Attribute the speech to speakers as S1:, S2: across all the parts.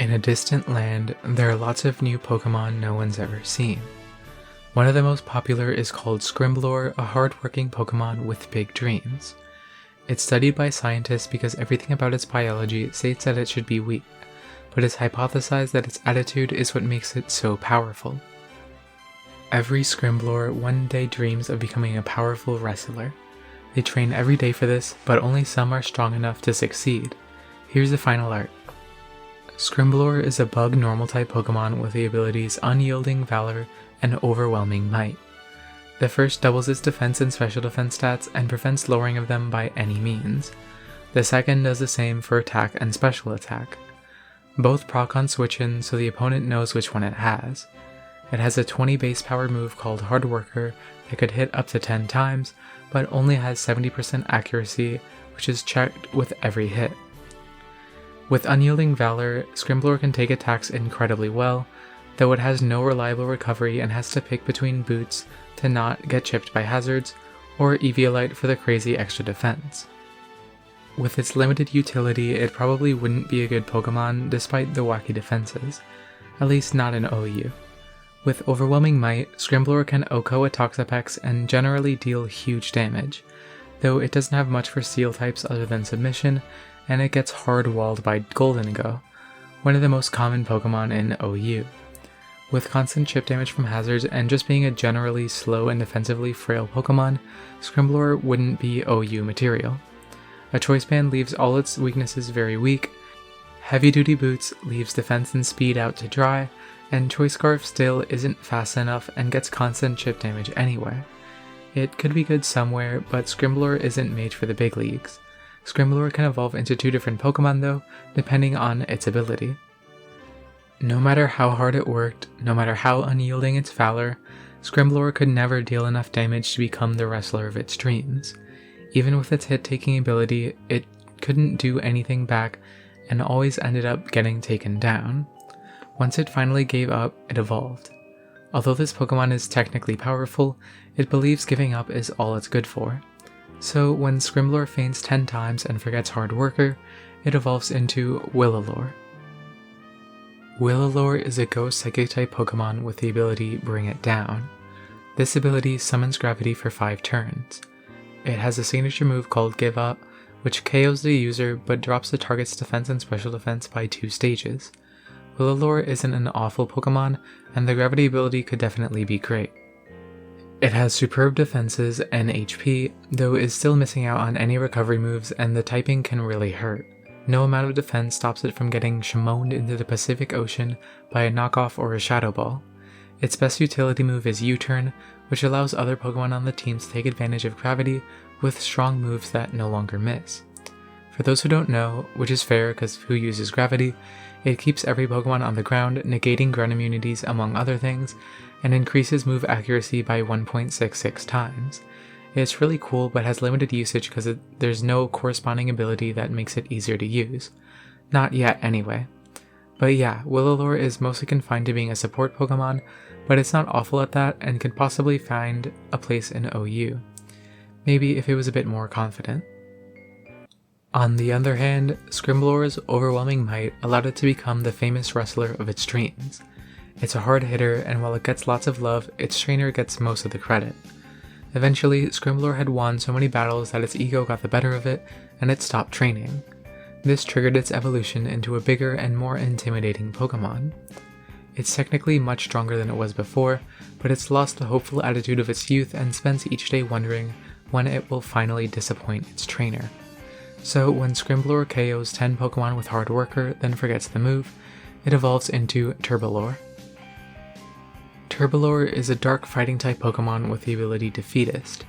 S1: In a distant land, there are lots of new Pokemon no one's ever seen. One of the most popular is called Skrimblor, a hard-working Pokemon with big dreams. It's studied by scientists because everything about its biology states that it should be weak, but it's hypothesized that its attitude is what makes it so powerful. Every Skrimblor one day dreams of becoming a powerful wrestler. They train every day for this, but only some are strong enough to succeed. Here's the final art. Skrimblor is a bug normal type Pokemon with the abilities Unyielding Valor and Overwhelming Might. The first doubles its defense and special defense stats and prevents lowering of them by any means. The second does the same for attack and special attack. Both proc on switch in so the opponent knows which one it has. It has a 20 base power move called Hard Worker that could hit up to 10 times, but only has 70% accuracy, which is checked with every hit. With Unyielding Valor, Skrimblor can take attacks incredibly well, though it has no reliable recovery and has to pick between boots to not get chipped by hazards, or Eviolite for the crazy extra defense. With its limited utility, it probably wouldn't be a good Pokemon despite the wacky defenses, at least not in OU. With Overwhelming Might, Skrimblor can OHKO a Toxapex and generally deal huge damage, though it doesn't have much for Steel types other than Submission, and it gets hard-walled by Goldengo, one of the most common Pokemon in OU. With constant chip damage from hazards and just being a generally slow and defensively frail Pokemon, Skrimblor wouldn't be OU material. A Choice Band leaves all its weaknesses very weak, Heavy Duty Boots leaves defense and speed out to dry, and Choice Scarf still isn't fast enough and gets constant chip damage anyway. It could be good somewhere, but Skrimblor isn't made for the big leagues. Skrimblor can evolve into 2 different Pokemon though, depending on its ability. No matter how hard it worked, no matter how unyielding its valor, Skrimblor could never deal enough damage to become the wrestler of its dreams. Even with its hit-taking ability, it couldn't do anything back and always ended up getting taken down. Once it finally gave up, it evolved. Although this Pokemon is technically powerful, it believes giving up is all it's good for. So when Skrimblor faints 10 times and forgets Hard Worker, it evolves into Willolor. Willolor is a ghost psychic type Pokemon with the ability Bring It Down. This ability summons gravity for 5 turns. It has a signature move called Give Up, which KOs the user but drops the target's defense and special defense by 2 stages. Willolor isn't an awful Pokemon, and the gravity ability could definitely be great. It has superb defenses and HP, though is still missing out on any recovery moves and the typing can really hurt. No amount of defense stops it from getting shamoned into the Pacific Ocean by a knockoff or a Shadow Ball. Its best utility move is U-Turn, which allows other Pokemon on the team to take advantage of gravity with strong moves that no longer miss. For those who don't know, which is fair because who uses gravity, it keeps every Pokemon on the ground, negating ground immunities among other things, and increases move accuracy by 1.66 times. It's really cool but has limited usage because there's no corresponding ability that makes it easier to use. Not yet anyway. But yeah, Willolor is mostly confined to being a support Pokemon, but it's not awful at that and could possibly find a place in OU. Maybe if it was a bit more confident. On the other hand, Skrimblor's Overwhelming Might allowed it to become the famous wrestler of its dreams. It's a hard hitter, and while it gets lots of love, its trainer gets most of the credit. Eventually, Skrimblor had won so many battles that its ego got the better of it, and it stopped training. This triggered its evolution into a bigger and more intimidating Pokemon. It's technically much stronger than it was before, but it's lost the hopeful attitude of its youth and spends each day wondering when it will finally disappoint its trainer. So when Skrimblor KOs 10 Pokemon with Hard Worker, then forgets the move, it evolves into Turbolor. Turbolor is a dark fighting type Pokemon with the ability Defeatist.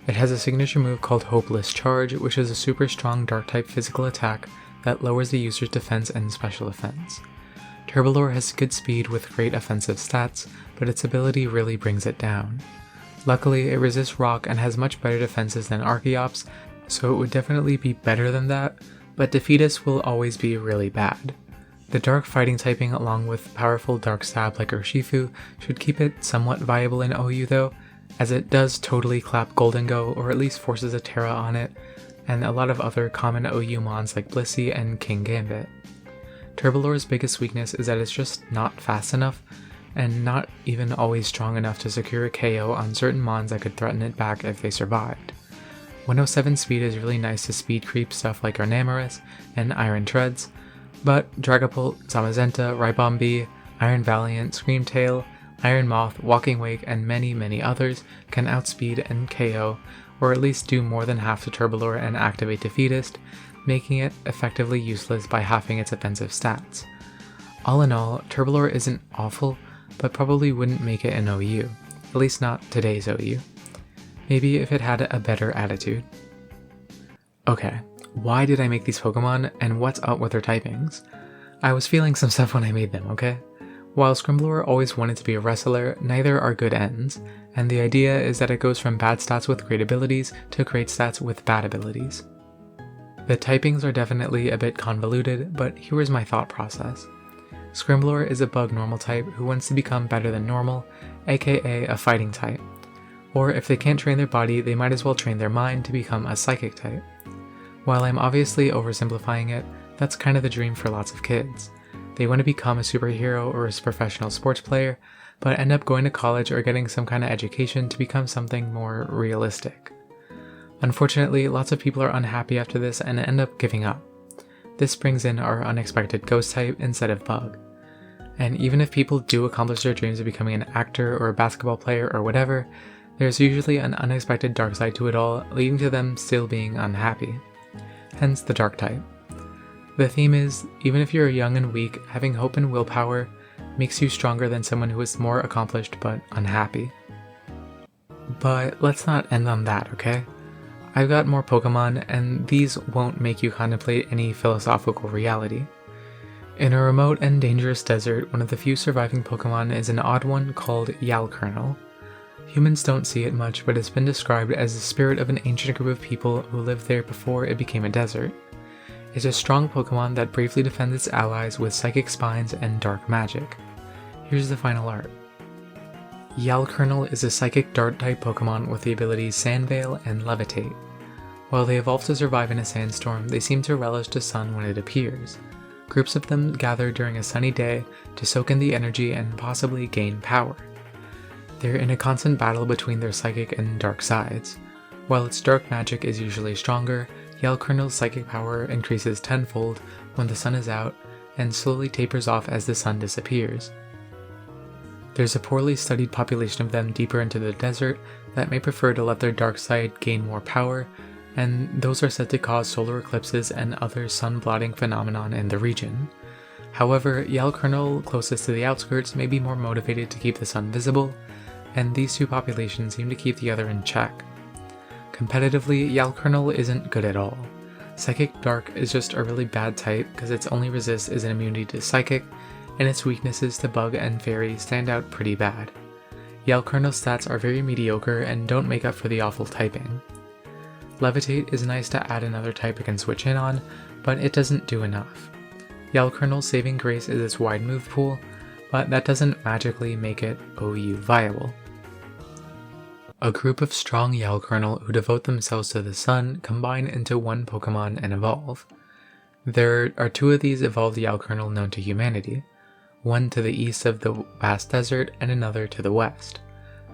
S1: It has a signature move called Hopeless Charge, which is a super strong dark type physical attack that lowers the user's defense and special defense. Turbolor has good speed with great offensive stats, but its ability really brings it down. Luckily, it resists rock and has much better defenses than Archeops, so it would definitely be better than that, but Defeatist will always be really bad. The dark fighting typing along with powerful dark stab like Urshifu should keep it somewhat viable in OU though, as it does totally clap Goldengo or at least forces a Terra on it, and a lot of other common OU mons like Blissey and King Gambit. Turbolor's biggest weakness is that it's just not fast enough, and not even always strong enough to secure a KO on certain mons that could threaten it back if they survived. 107 speed is really nice to speed creep stuff like Arnamorous and Iron Treads, but Dragapult, Zamazenta, Ribombi, Iron Valiant, Screamtail, Iron Moth, Walking Wake, and many others can outspeed and KO, or at least do more than half to Turbolor and activate Defeatist, making it effectively useless by halving its offensive stats. All in all, Turbolor isn't awful, but probably wouldn't make it an OU, at least not today's OU. Maybe if it had a better attitude. Okay, why did I make these Pokemon, and what's up with their typings? I was feeling some stuff when I made them, okay? While Skrimblor always wanted to be a wrestler, neither are good ends, and the idea is that it goes from bad stats with great abilities to great stats with bad abilities. The typings are definitely a bit convoluted, but here is my thought process. Skrimblor is a bug normal type who wants to become better than normal, aka a fighting type. Or if they can't train their body, they might as well train their mind to become a psychic type. While I'm obviously oversimplifying it, that's kind of the dream for lots of kids. They want to become a superhero or a professional sports player, but end up going to college or getting some kind of education to become something more realistic. Unfortunately, lots of people are unhappy after this and end up giving up. This brings in our unexpected ghost type instead of bug. And even if people do accomplish their dreams of becoming an actor or a basketball player or whatever, there's usually an unexpected dark side to it all, leading to them still being unhappy. Hence the dark type. The theme is, even if you're young and weak, having hope and willpower makes you stronger than someone who is more accomplished but unhappy. But let's not end on that, okay? I've got more Pokemon, and these won't make you contemplate any philosophical reality. In a remote and dangerous desert, one of the few surviving Pokemon is an odd one called Yalcurnel. Humans don't see it much, but it's been described as the spirit of an ancient group of people who lived there before it became a desert. It's a strong Pokemon that bravely defends its allies with psychic spines and dark magic. Here's the final art. Yalcurnel is a psychic dart-type Pokemon with the abilities Sandveil and Levitate. While they evolve to survive in a sandstorm, they seem to relish the sun when it appears. Groups of them gather during a sunny day to soak in the energy and possibly gain power. They're in a constant battle between their psychic and dark sides. While its dark magic is usually stronger, Yalcurnel's psychic power increases tenfold when the sun is out and slowly tapers off as the sun disappears. There's a poorly studied population of them deeper into the desert that may prefer to let their dark side gain more power, and those are said to cause solar eclipses and other sun-blotting phenomenon in the region. However, Yalcurnel closest to the outskirts may be more motivated to keep the sun visible, and these two populations seem to keep the other in check. Competitively, Yalcurnel isn't good at all. Psychic Dark is just a really bad type because its only resist is an immunity to Psychic, and its weaknesses to Bug and Fairy stand out pretty bad. Yalcurnel's stats are very mediocre and don't make up for the awful typing. Levitate is nice to add another type it can switch in on, but it doesn't do enough. Yalcurnel's saving grace is its wide move pool, but that doesn't magically make it OU viable. A group of strong Yalcurnel who devote themselves to the sun combine into one Pokemon and evolve. There are two of these evolved Yalcurnel known to humanity, one to the east of the vast desert and another to the west.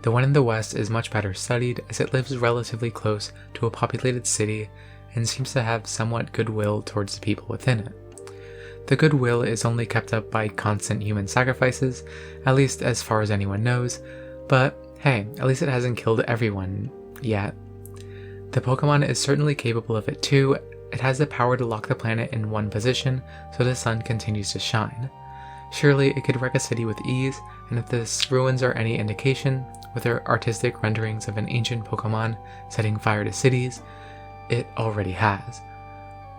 S1: The one in the west is much better studied as it lives relatively close to a populated city and seems to have somewhat goodwill towards the people within it. The goodwill is only kept up by constant human sacrifices, at least as far as anyone knows, but hey, at least it hasn't killed everyone yet. The Pokemon is certainly capable of it too. It has the power to lock the planet in one position so the sun continues to shine. Surely it could wreck a city with ease, and if the ruins are any indication, with their artistic renderings of an ancient Pokemon setting fire to cities, it already has.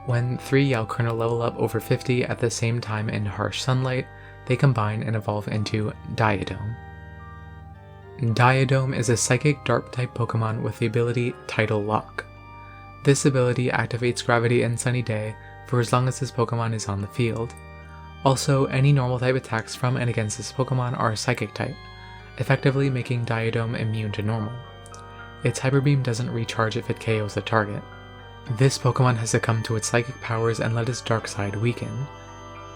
S1: When 3 Yalcurnel level up over 50 at the same time in harsh sunlight, they combine and evolve into Diudome. Diudome is a psychic dark-type Pokemon with the ability Tidal Lock. This ability activates gravity in sunny day for as long as this Pokemon is on the field. Also, any normal type attacks from and against this Pokemon are psychic type, effectively making Diudome immune to normal. Its Hyper Beam doesn't recharge if it KOs the target. This Pokemon has succumbed to its psychic powers and let its dark side weaken.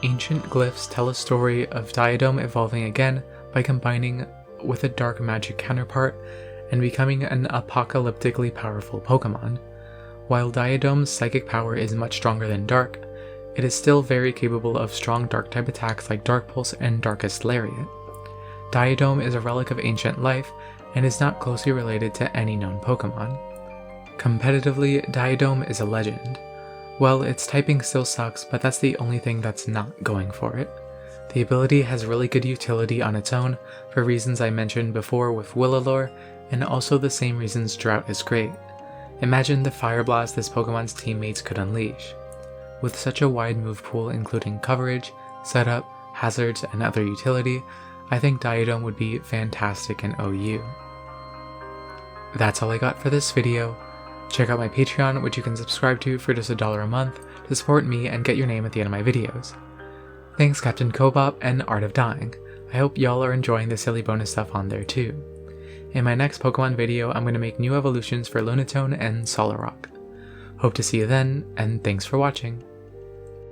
S1: ancient glyphs tell a story of Diudome evolving again by combining with a dark magic counterpart and becoming an apocalyptically powerful Pokemon. While Diudome's psychic power is much stronger than Dark, it is still very capable of strong Dark-type attacks like Dark Pulse and Darkest Lariat. Diudome is a relic of ancient life and is not closely related to any known Pokemon. Competitively, Diudome is a legend. Well, its typing still sucks, but that's the only thing that's not going for it. The ability has really good utility on its own, for reasons I mentioned before with Willolor, and also the same reasons Drought is great. Imagine the Fire Blast this Pokemon's teammates could unleash. With such a wide move pool including coverage, setup, hazards, and other utility, I think Diudome would be fantastic in OU. That's all I got for this video. Check out my Patreon, which you can subscribe to for just $1 a month to support me and get your name at the end of my videos. Thanks Captain Kobop and Art of Dying. I hope y'all are enjoying the silly bonus stuff on there too. In my next Pokemon video, I'm going to make new evolutions for Lunatone and Solrock. Hope to see you then, and thanks for watching.